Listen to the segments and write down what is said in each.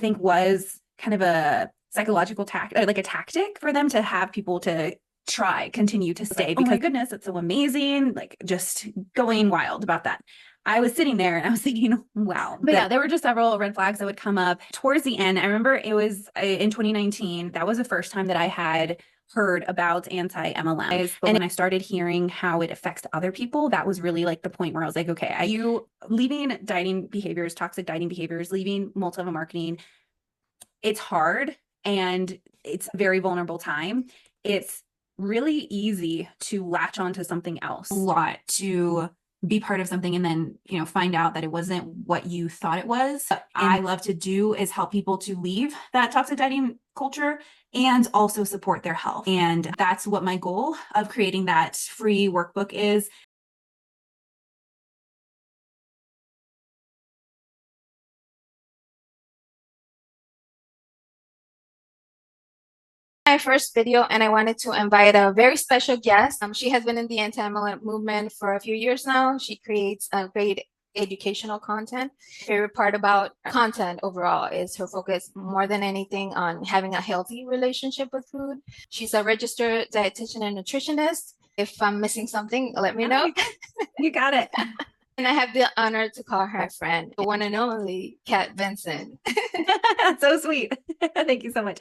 think was kind of a psychological like a tactic for them to have people to continue to stay because, oh my goodness, it's so amazing. Like just going wild about that. I was sitting there and I was thinking, wow. But yeah, there were just several red flags that would come up towards the end. I remember it was in 2019. That was the first time that I had heard about anti-MLMs. But when I started hearing how it affects other people, that was really like the point where I was like, okay, you leaving dieting behaviors, toxic dieting behaviors, leaving multi-level marketing, it's hard and it's a very vulnerable time. It's really easy to latch onto something else a lot, to be part of something and then, find out that it wasn't what you thought it was. What I love to do is help people to leave that toxic dieting culture and also support their health. And that's what my goal of creating that free workbook is. My first video, and I wanted to invite a very special guest. She has been in the anti-mlm movement for a few years now. She creates great educational content. Favorite part about content overall is her focus more than anything on having a healthy relationship with food. She's a registered dietitian and nutritionist. If I'm missing something, let me know. You got it. And I have the honor to call her friend, the one and only Kat Benson. So sweet. Thank you so much.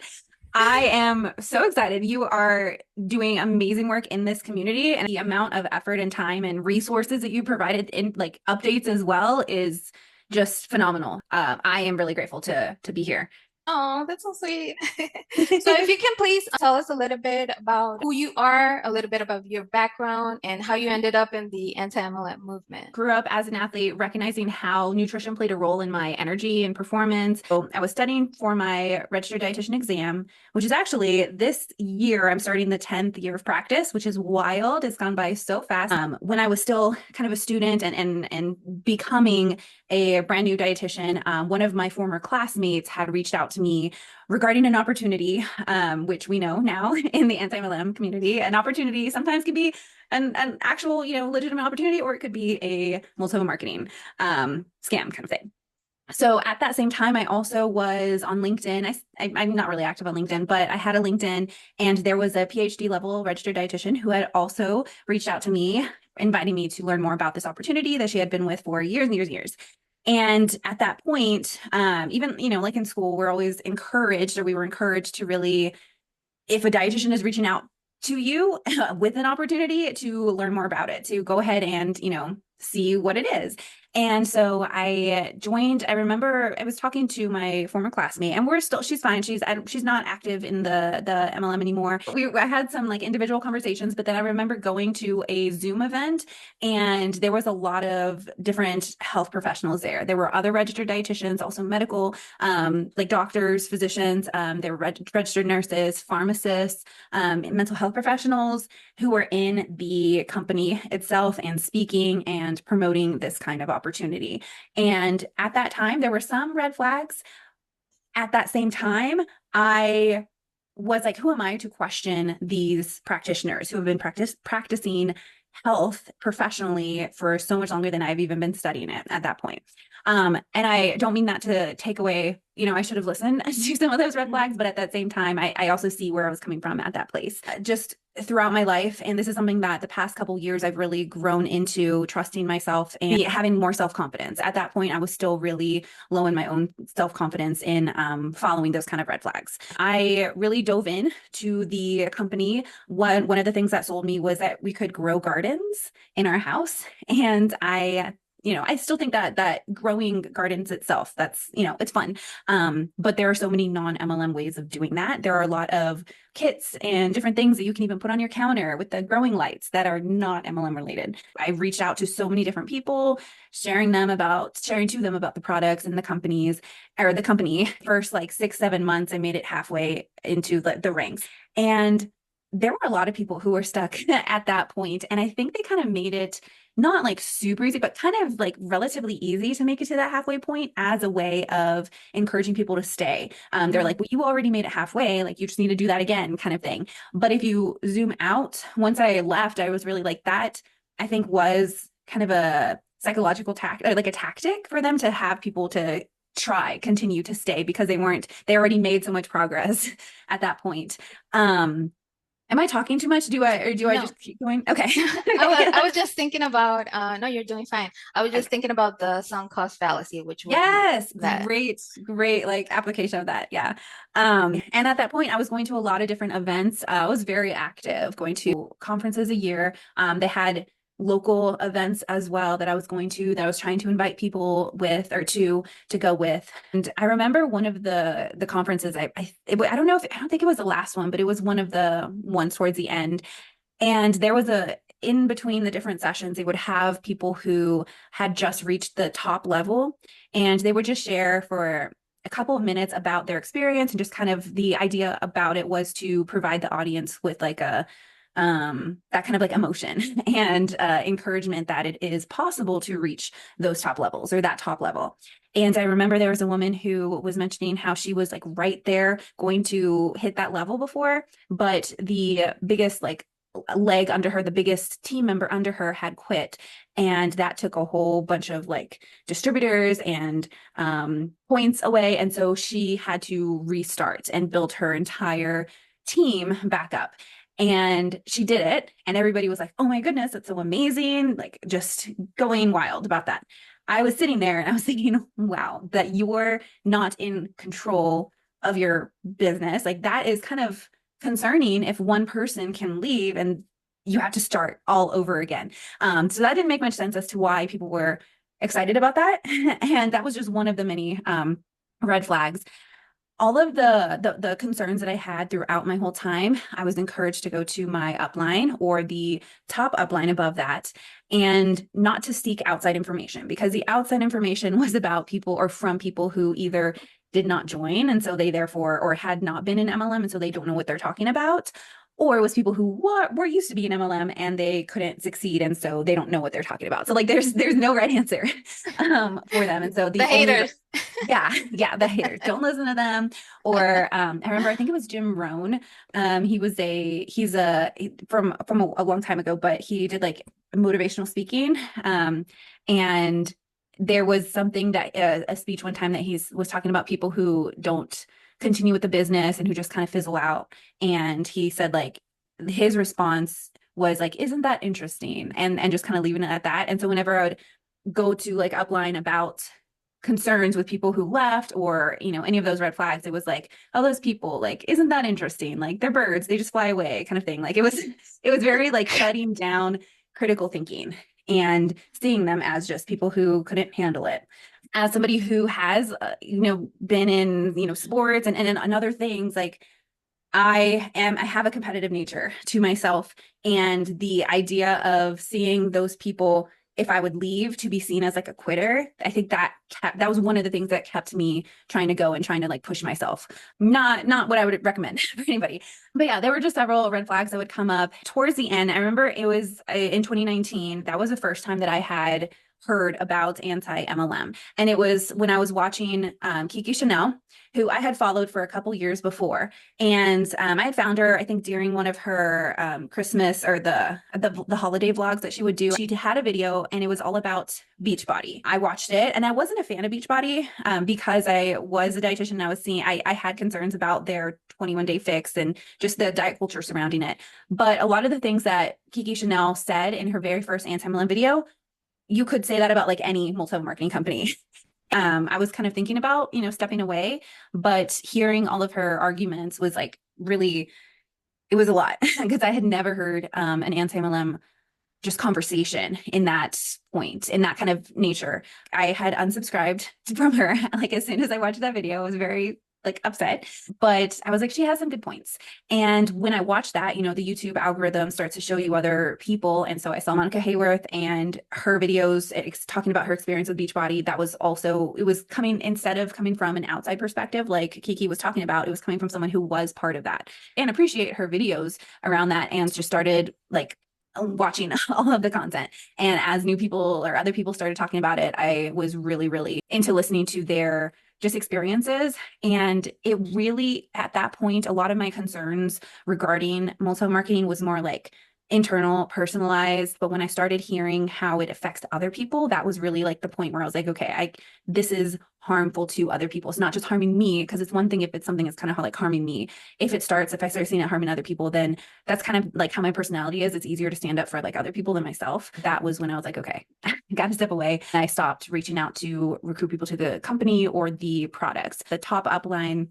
I am so excited. You are doing amazing work in this community, and the amount of effort and time and resources that you provided in like updates as well is just phenomenal. I am really grateful to be here. Oh, that's so sweet. So if you can please tell us a little bit about who you are, a little bit about your background, and how you ended up in the anti-mlm movement. Grew up as an athlete, recognizing how nutrition played a role in my energy and performance. So I was studying for my registered dietitian exam, which is actually this year. I'm starting the 10th year of practice, which is wild. It's gone by so fast. When I was still kind of a student and becoming a brand new dietitian, one of my former classmates had reached out to me regarding an opportunity, which we know now in the anti-mlm community. An opportunity sometimes can be an actual, legitimate opportunity, or it could be a multi-level marketing scam kind of thing. So at that same time, I also was on LinkedIn. I'm not really active on LinkedIn, but I had a LinkedIn, and there was a PhD level registered dietitian who had also reached out to me, inviting me to learn more about this opportunity that she had been with for years and years and years. And at that point, even, like in school, we're always encouraged, or we were encouraged to really, if a dietitian is reaching out to you with an opportunity, to learn more about it, to go ahead and, see what it is. And so I joined. I remember I was talking to my former classmate, and she's fine. She's not active in the MLM anymore. I had some like individual conversations, but then I remember going to a Zoom event, and there was a lot of different health professionals there. There were other registered dietitians, also medical, like doctors, physicians. There were registered nurses, pharmacists, mental health professionals who were in the company itself and speaking and promoting this kind of opportunity. And at that time, there were some red flags. At that same time, I was like, who am I to question these practitioners who have been practicing health professionally for so much longer than I've even been studying it at that point. And I don't mean that to take away, I should have listened to some of those red flags, but at that same time, I also see where I was coming from at that place. Just throughout my life, and this is something that the past couple of years I've really grown into, trusting myself and having more self-confidence. At that point, I was still really low in my own self-confidence in following those kind of red flags. I really dove in to the company. One of the things that sold me was that we could grow gardens in our house, and I still think that growing gardens itself, that's, it's fun. But there are so many non-MLM ways of doing that. There are a lot of kits and different things that you can even put on your counter with the growing lights that are not MLM related. I reached out to so many different people, sharing to them about the products and the companies, or the company. First, like 6-7 months, I made it halfway into the ranks. And there were a lot of people who were stuck at that point. And I think they kind of made it not like super easy, but kind of like relatively easy to make it to that halfway point as a way of encouraging people to stay. They're like, well, you already made it halfway, like you just need to do that again, kind of thing. But if you zoom out, once I left, I was really like, that I think was kind of a psychological like a tactic for them to have people to continue to stay because they already made so much progress at that point. Am I talking too much? Do I No. just keep going? Okay. I was just thinking about, no, you're doing fine. I was just thinking about the sunk cost fallacy, which would be Yes, that. great like application of that. Yeah. And at that point I was going to a lot of different events. I was very active, going to conferences a year. They had local events as well that I was going to, that I was trying to invite people with or to go with. And I remember one of the conferences I don't know if I don't think it was the last one, but it was one of the ones towards the end. And there was in between the different sessions, they would have people who had just reached the top level, and they would just share for a couple of minutes about their experience. And just kind of the idea about it was to provide the audience with like that kind of like emotion and encouragement that it is possible to reach those top levels or that top level. And I remember there was a woman who was mentioning how she was like right there going to hit that level before, but the biggest like leg under her, the biggest team member under her had quit. And that took a whole bunch of like distributors and points away. And so she had to restart and build her entire team back up. And she did it. And everybody was like, oh my goodness, that's so amazing. Like just going wild about that. I was sitting there and I was thinking, wow, that you're not in control of your business. Like that is kind of concerning if one person can leave and you have to start all over again. So that didn't make much sense as to why people were excited about that. And that was just one of the many red flags. All of the concerns that I had throughout my whole time, I was encouraged to go to my upline or the top upline above that, and not to seek outside information, because the outside information was about people or from people who either did not join and so they therefore or had not been in MLM and so they don't know what they're talking about, or it was people who were used to be in MLM and they couldn't succeed and so they don't know what they're talking about. So like there's no right answer for them. And so The the only haters. yeah, the haters. Don't listen to them. Or I remember, I think it was Jim Rohn. From a long time ago, but he did like motivational speaking. And there was something that a speech one time that he was talking about people who don't continue with the business and who just kind of fizzle out. And he said like his response was like, "Isn't that interesting?" And just kind of leaving it at that. And so whenever I would go to like upline about concerns with people who left or any of those red flags, it was like, oh, those people, like, isn't that interesting, like they're birds, they just fly away kind of thing. Like it was very like shutting down critical thinking and seeing them as just people who couldn't handle it. As somebody who has been in sports and other things, like I have a competitive nature to myself, and the idea of seeing those people, if I would leave, to be seen as like a quitter, I think that was one of the things that kept me trying to go and trying to like push myself. Not what I would recommend for anybody. But yeah, there were just several red flags that would come up towards the end. I remember it was in 2019. That was the first time that I had heard about anti-MLM. And it was when I was watching Kiki Chanel, who I had followed for a couple years before. And I had found her, I think, during one of her Christmas or the holiday vlogs that she would do. She had a video and it was all about Beachbody. I watched it and I wasn't a fan of Beachbody because I was a dietitian and I had concerns about their 21-day fix and just the diet culture surrounding it. But a lot of the things that Kiki Chanel said in her very first anti-mlm video, you could say that about like any multi-marketing company. I was kind of thinking about, stepping away, but hearing all of her arguments was like really, it was a lot because I had never heard an anti-MLM just conversation in that point, in that kind of nature. I had unsubscribed from her. Like as soon as I watched that video, I was very like upset, but I was like, she has some good points. And when I watched that, the YouTube algorithm starts to show you other people. And so I saw Monica Hayworth and her videos talking about her experience with Beachbody. That was also, it was coming, instead of coming from an outside perspective, like Kiki was talking about, it was coming from someone who was part of that, and appreciate her videos around that. And just started like watching all of the content. And as new people or other people started talking about it, I was really, really into listening to their just experiences. And it really, at that point, a lot of my concerns regarding multi-marketing was more like, internal, personalized. But when I started hearing how it affects other people, that was really like the point where I was like, okay, this is harmful to other people. It's not just harming me, because it's one thing if it's something that's kind of like harming me. If I start seeing it harming other people, then that's kind of like how my personality is. It's easier to stand up for like other people than myself. That was when I was like, okay, I got to step away. And I stopped reaching out to recruit people to the company or the products. The top upline,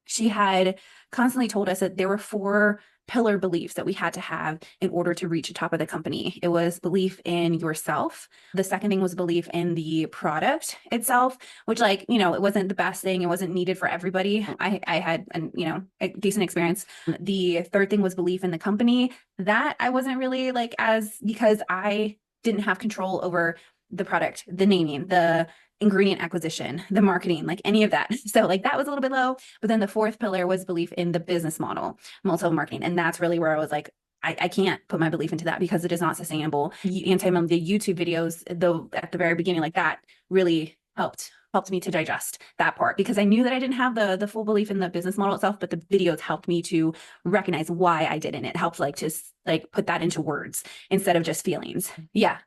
she had constantly told us that there were 4 pillar beliefs that we had to have in order to reach the top of the company. It was belief in yourself. The second thing was belief in the product itself, which, like, it wasn't the best thing. It wasn't needed for everybody. I had a decent experience. The third thing was belief in the company. That I wasn't really like, as because I didn't have control over the product, the naming, the ingredient acquisition, the marketing, like any of that. So like that was a little bit low. But then the fourth pillar was belief in the business model, multi-level marketing. And that's really where I was like, I can't put my belief into that because it is not sustainable. Anti-mlm, the YouTube videos, though, at the very beginning, like that really helped me to digest that part, because I knew that I didn't have the full belief in the business model itself, but the videos helped me to recognize why I didn't. It helped like to like put that into words instead of just feelings. Yeah.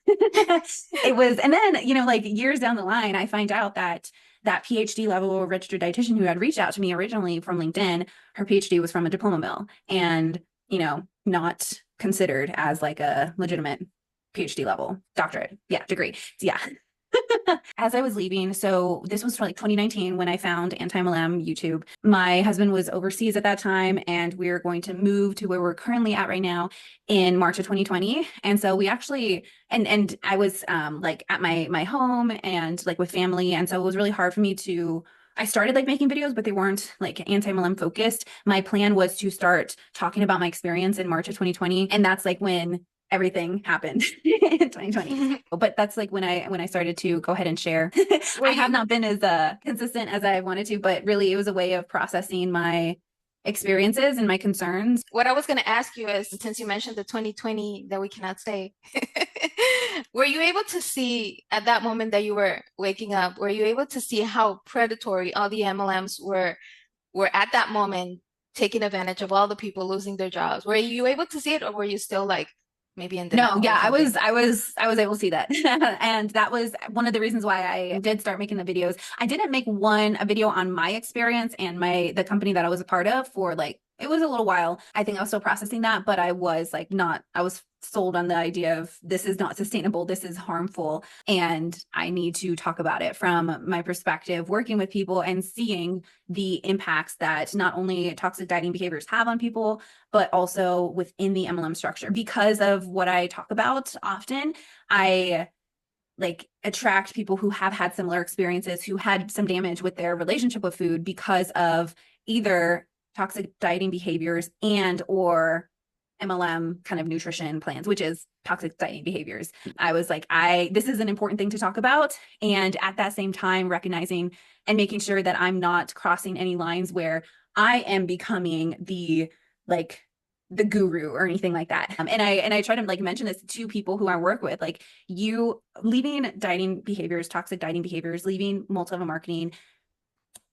It was, and then, like years down the line, I find out that PhD level registered dietitian who had reached out to me originally from LinkedIn, her PhD was from a diploma mill, and, not considered as like a legitimate PhD level doctorate. Yeah, degree. Yeah. As I was leaving, so this was like 2019 when I found Anti-mlm YouTube. My husband was overseas at that time, and we are going to move to where we're currently at right now in March of 2020. And so we actually, and I was like at my home and like with family, and so it was really hard for me to. I started like making videos, but they weren't like anti-mlm focused. My plan was to start talking about my experience in March of 2020, and that's like when everything happened in 2020. But that's like when I started to go ahead and share. I have not been as consistent as I wanted to, but really it was a way of processing my experiences and my concerns. What I was going to ask you is, since you mentioned the 2020 that we cannot say, were you able to see at that moment that you were waking up, were you able to see how predatory all the MLMs were at that moment, taking advantage of all the people losing their jobs? Were you able to see it, or were you still like maybe in No, denial yeah, or something? I was able to see that. And that was one of the reasons why I did start making the videos. I didn't make a video on my experience and the company that I was a part of for like, it was a little while. I think I was still processing that, but I was like I was sold on the idea of this is not sustainable, this is harmful, and I need to talk about it from my perspective, working with people and seeing the impacts that not only toxic dieting behaviors have on people, but also within the MLM structure. Because of what I talk about often, I like attract people who have had similar experiences, who had some damage with their relationship with food because of either toxic dieting behaviors and or MLM kind of nutrition plans, which is toxic dieting behaviors. I was like, this is an important thing to talk about. And at that same time, recognizing and making sure that I'm not crossing any lines where I am becoming like the guru or anything like that. And I try to like mention this to people who I work with, like, you leaving dieting behaviors, toxic dieting behaviors, leaving multi-level marketing,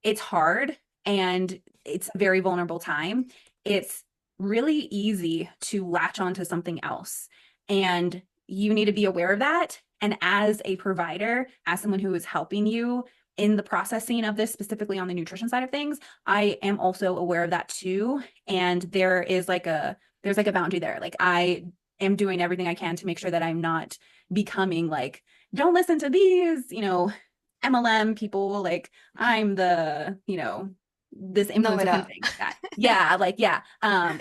it's hard and it's a very vulnerable time. It's really easy to latch onto something else, and you need to be aware of that. And as a provider, as someone who is helping you in the processing of this, specifically on the nutrition side of things, I am also aware of that too. And there's like a boundary there. Like, I am doing everything I can to make sure that I'm not becoming like, don't listen to these, MLM people, like I'm the, this Know influencer it kind of all. thing. That, yeah, like, yeah,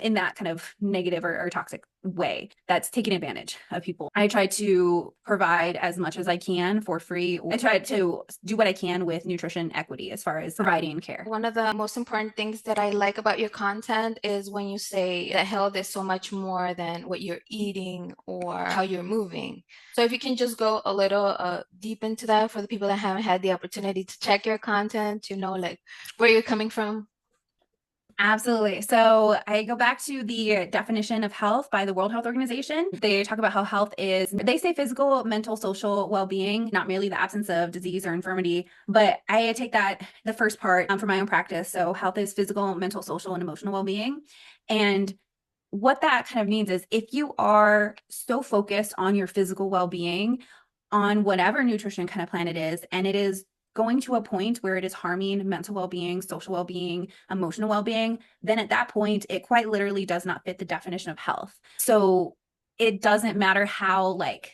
in that kind of negative or toxic way that's taking advantage of people. I try to provide as much as I can for free. I try to do what I can with nutrition equity as far as providing care. One of the most important things that I like about your content is when you say that health is so much more than what you're eating or how you're moving. So if you can just go a little deep into that for the people that haven't had the opportunity to check your content, to know like where you're coming from. Absolutely. So I go back to the definition of health by the World Health Organization. They talk about how health is, they say physical, mental, social well-being, not merely the absence of disease or infirmity. But I take that, the first part, for my own practice. So health is physical, mental, social, and emotional well-being. And what that kind of means is if you are so focused on your physical well-being, on whatever nutrition kind of plan it is, and it is going to a point where it is harming mental well-being, social well-being, emotional well-being, then at that point, it quite literally does not fit the definition of health. So it doesn't matter how like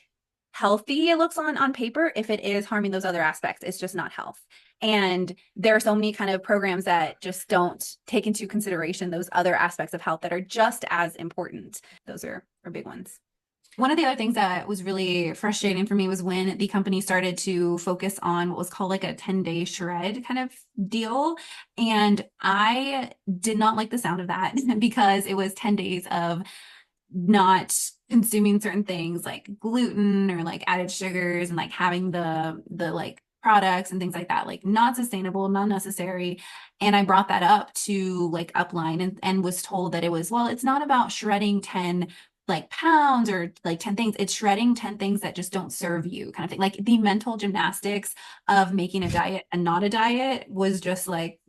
healthy it looks on paper if it is harming those other aspects. It's just not health. And there are so many kind of programs that just don't take into consideration those other aspects of health that are just as important. Those are big ones. One of the other things that was really frustrating for me was when the company started to focus on what was called like a 10-day shred kind of deal. And I did not like the sound of that because it was 10 days of not consuming certain things like gluten or like added sugars and like having the like products and things like that, like not sustainable, not necessary. And I brought that up to like upline and was told that it was, well, it's not about shredding 10 like pounds or like 10 things. It's shredding 10 things that just don't serve you kind of thing. Like the mental gymnastics of making a diet and not a diet was just like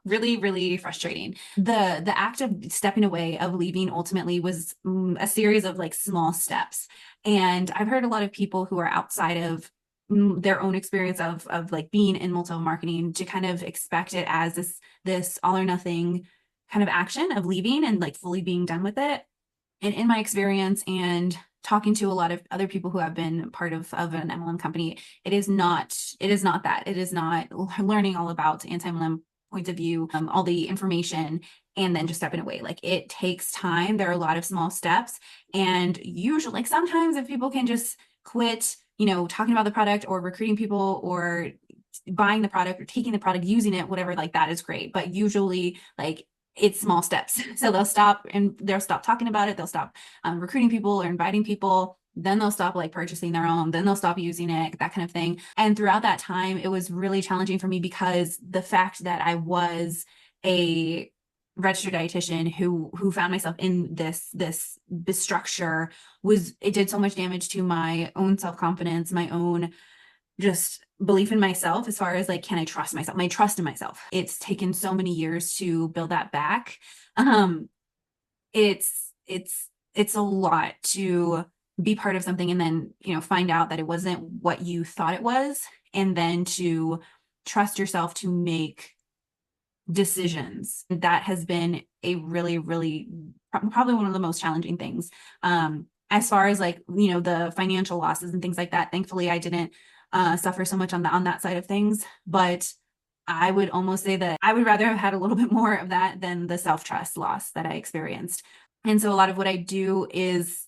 really, really frustrating. The act of stepping away, of leaving ultimately was a series of like small steps. And I've heard a lot of people who are outside of their own experience of like being in multi-marketing to kind of expect it as this all or nothing kind of action of leaving and like fully being done with it. And in my experience and talking to a lot of other people who have been part of an MLM company, it is not that. It is not learning all about anti-MLM points of view, all the information, and then just stepping away. Like it takes time. There are a lot of small steps. And usually, like sometimes if people can just quit, talking about the product or recruiting people or buying the product or taking the product, using it, whatever, like that is great. But usually like it's small steps. So they'll stop talking about it. They'll stop recruiting people or inviting people. Then they'll stop like purchasing their own. Then they'll stop using it, that kind of thing. And throughout that time, it was really challenging for me because the fact that I was a registered dietitian who found myself in this structure it did so much damage to my own self-confidence, my own just belief in myself as far as like, can I trust myself? My trust in myself. It's taken so many years to build that back. Um, it's a lot to be part of something and then, find out that it wasn't what you thought it was, and then to trust yourself to make decisions. That has been a really, really probably one of the most challenging things. As far as like, the financial losses and things like that, thankfully I didn't suffer so much on that side of things. But I would almost say that I would rather have had a little bit more of that than the self-trust loss that I experienced. And so a lot of what I do is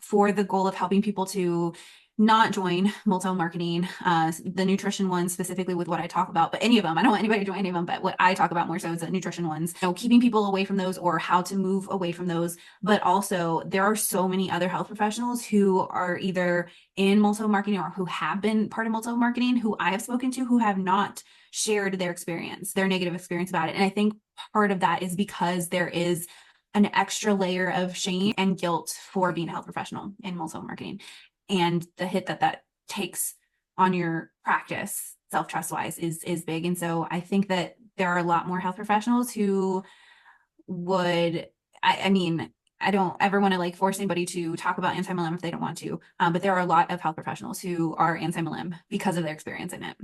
for the goal of helping people to not join multi-marketing, the nutrition ones specifically with what I talk about, but any of them. I don't want anybody to join any of them, but what I talk about more so is the nutrition ones, keeping people away from those or how to move away from those. But also there are so many other health professionals who are either in multi-marketing or who have been part of multi-marketing who I have spoken to who have not shared their experience, their negative experience about it. And I think part of that is because there is an extra layer of shame and guilt for being a health professional in multi-marketing. And the hit that takes on your practice self-trust wise is big. And so I think that there are a lot more health professionals who would, I mean, I don't ever want to like force anybody to talk about anti-MLM if they don't want to. But there are a lot of health professionals who are anti-MLM because of their experience in it.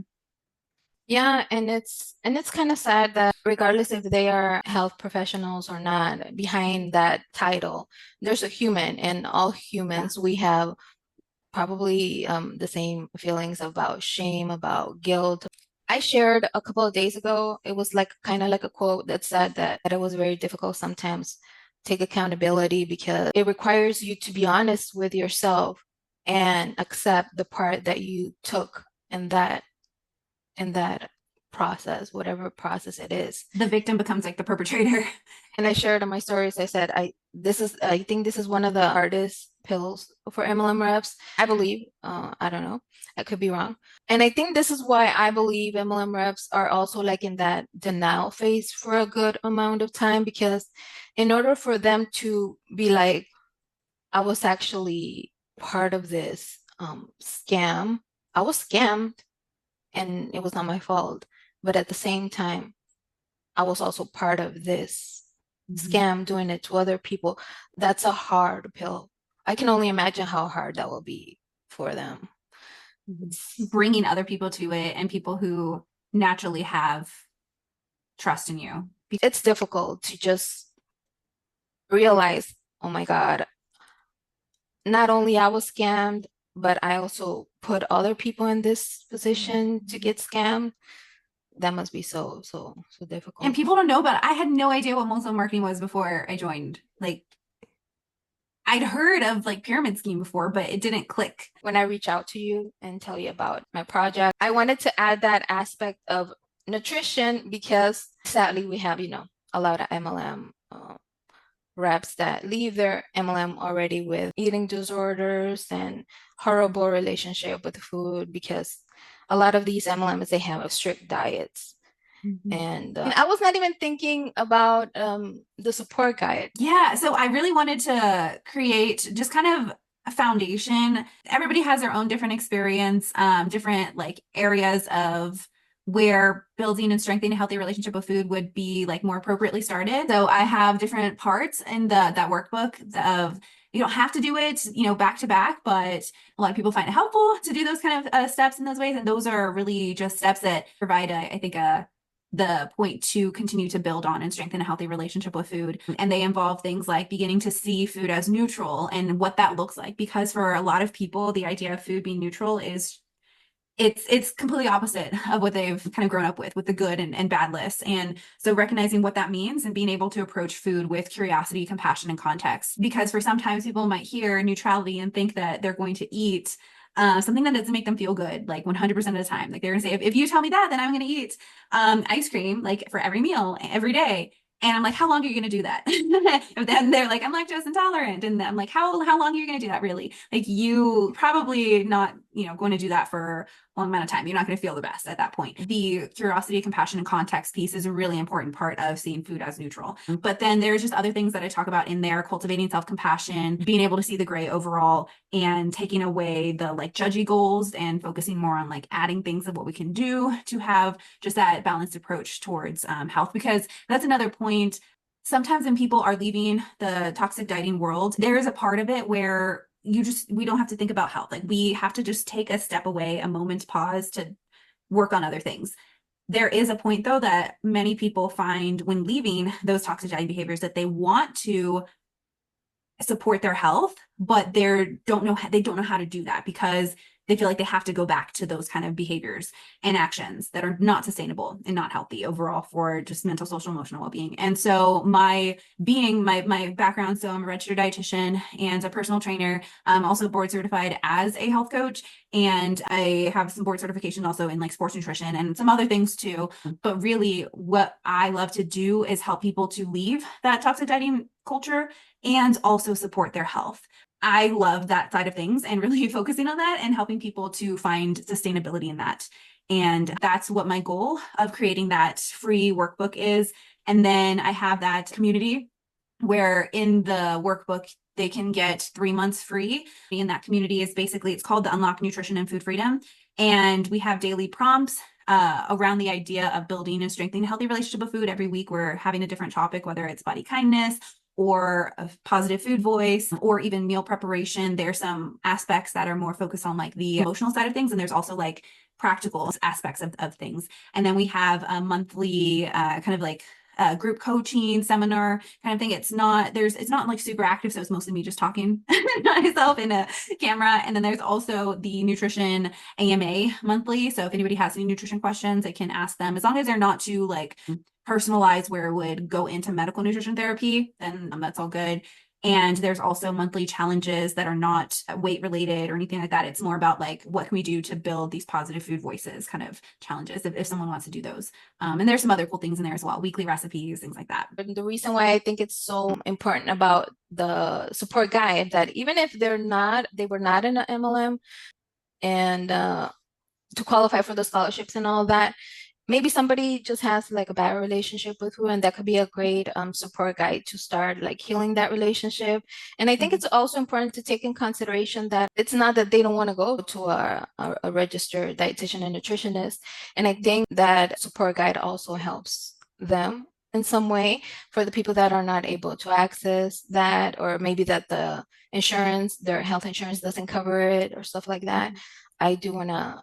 Yeah, and it's kind of sad that regardless if they are health professionals or not, behind that title, there's a human, and all humans, we have probably the same feelings about shame, about guilt. I shared a couple of days ago, it was like kind of like a quote that said that it was very difficult sometimes to take accountability because it requires you to be honest with yourself and accept the part that you took in that process, whatever process it is. The victim becomes like the perpetrator. And I shared on my stories, I said, I think this is one of the hardest pills for MLM reps. I believe, I don't know, I could be wrong. And I think this is why I believe MLM reps are also like in that denial phase for a good amount of time, because in order for them to be like, I was actually part of this scam, I was scammed and it was not my fault. But at the same time, I was also part of this scam doing it to other people, that's a hard pill. I can only imagine how hard that will be for them. Bringing other people to it and people who naturally have trust in you. It's difficult to just realize, oh my God, not only I was scammed, but I also put other people in this position to get scammed. That must be so difficult. And people don't know about it. I had no idea what Muslim marketing was before I joined. Like, I'd heard of like pyramid scheme before, but it didn't click. When I reach out to you and tell you about my project, I wanted to add that aspect of nutrition because sadly we have, a lot of MLM reps that leave their MLM already with eating disorders and horrible relationship with food because a lot of these MLMs, they have strict diets. And I was not even thinking about the support guide. Yeah, so I really wanted to create just kind of a foundation. Everybody has their own different experience, different like areas of where building and strengthening a healthy relationship with food would be like more appropriately started. So I have different parts in that workbook of you don't have to do it, back to back, but a lot of people find it helpful to do those kind of steps in those ways. And those are really just steps that provide, I think, the point to continue to build on and strengthen a healthy relationship with food. And they involve things like beginning to see food as neutral and what that looks like. Because for a lot of people, the idea of food being neutral is it's completely opposite of what they've kind of grown up with the good and bad lists. And so recognizing what that means and being able to approach food with curiosity, compassion, and context. Because for sometimes people might hear neutrality and think that they're going to eat something that doesn't make them feel good, like 100% of the time. Like they're gonna say, if you tell me that, then I'm gonna eat ice cream like for every meal, every day. And I'm like, how long are you going to do that? And then they're like, I'm lactose intolerant. And I'm like, how long are you going to do that really? Like you probably not, going to do that for a long amount of time. You're not going to feel the best at that point. The curiosity, compassion, and context piece is a really important part of seeing food as neutral. But then there's just other things that I talk about in there, cultivating self-compassion, being able to see the gray overall, and taking away the like judgy goals and focusing more on like adding things of what we can do to have just that balanced approach towards health. Because that's another point. Sometimes when people are leaving the toxic dieting world, there is a part of it where we don't have to think about health. Like we have to just take a step away, a moment's pause to work on other things. There is a point though that many people find when leaving those toxic dieting behaviors that they want to support their health, but they don't know how to do that because they feel like they have to go back to those kind of behaviors and actions that are not sustainable and not healthy overall for just mental, social, emotional well-being. And so my background, so I'm a registered dietitian and a personal trainer. I'm also board certified as a health coach, and I have some board certification also in like sports nutrition and some other things too. But really what I love to do is help people to leave that toxic dieting culture and also support their health. I love that side of things and really focusing on that and helping people to find sustainability in that. And that's what my goal of creating that free workbook is. And then I have that community where in the workbook, they can get 3 months free. And that community is basically, it's called the Unlock Nutrition and Food Freedom. And we have daily prompts around the idea of building and strengthening a healthy relationship with food. Every week, we're having a different topic, whether it's body kindness, or a positive food voice, or even meal preparation. There's some aspects that are more focused on like the emotional side of things. And there's also like practical aspects of things. And then we have a monthly kind of like group coaching seminar kind of thing. It's not like super active. So it's mostly me just talking to myself in a camera. And then there's also the nutrition AMA monthly. So if anybody has any nutrition questions, they can ask them as long as they're not too like personalized where it would go into medical nutrition therapy, then that's all good. And there's also monthly challenges that are not weight related or anything like that. It's more about like, what can we do to build these positive food voices kind of challenges if someone wants to do those. And there's some other cool things in there as well, weekly recipes, things like that. But the reason why I think it's so important about the support guide that even if they were not in an MLM and to qualify for the scholarships and all that, maybe somebody just has like a bad relationship with food, and that could be a great support guide to start like healing that relationship. And I think it's also important to take in consideration that it's not that they don't want to go to a registered dietitian and nutritionist. And I think that support guide also helps them in some way for the people that are not able to access that, or maybe that the insurance, their health insurance doesn't cover it or stuff like that. I do wanna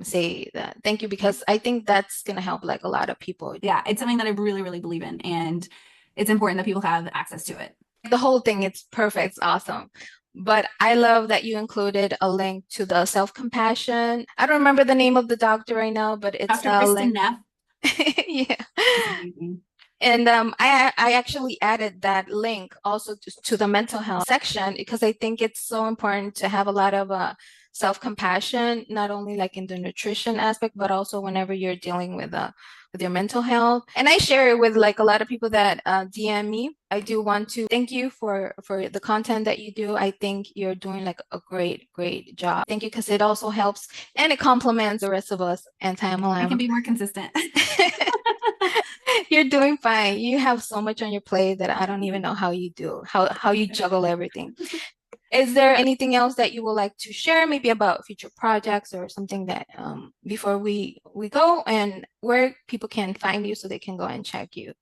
say that thank you, because I think that's gonna help like a lot of people. Yeah, it's something that I really, really believe in, and it's important that people have access to it. The whole thing, it's perfect, it's awesome. But I love that you included a link to the self-compassion. I don't remember the name of the doctor right now, but it's Dr. a Kristen link. Neff Yeah. is amazing. And I actually added that link also to the mental health section, because I think it's so important to have a lot of self-compassion, not only like in the nutrition aspect, but also whenever you're dealing with your mental health. And I share it with like a lot of people that DM me. I do want to thank you for the content that you do. I think you're doing like a great job. Thank you, because it also helps and it complements the rest of us I can anti-MLM. be more consistent. You're doing fine. You have so much on your plate that I don't even know how you do, how you juggle everything. Is there anything else that you would like to share, maybe about future projects or something that before we go, and where people can find you so they can go and check you?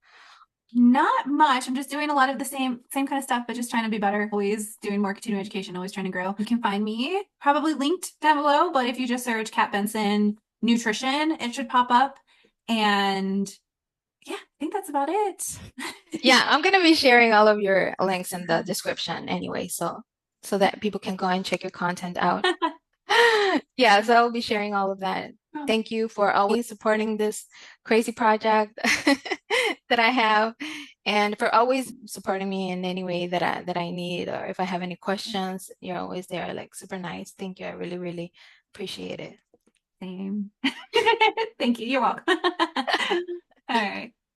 Not much. I'm just doing a lot of the same kind of stuff, but just trying to be better. Always doing more continuing education, always trying to grow. You can find me probably linked down below, but if you just search Kat Benson nutrition, it should pop up. And yeah, I think that's about it. Yeah, I'm gonna be sharing all of your links in the description anyway, so that people can go and check your content out. Yeah, so I'll be sharing all of that. Thank you for always supporting this crazy project that I have, and for always supporting me in any way that I need, or if I have any questions, you're always there, like super nice. Thank you. I really appreciate it. Same. Thank you. You're welcome. All right.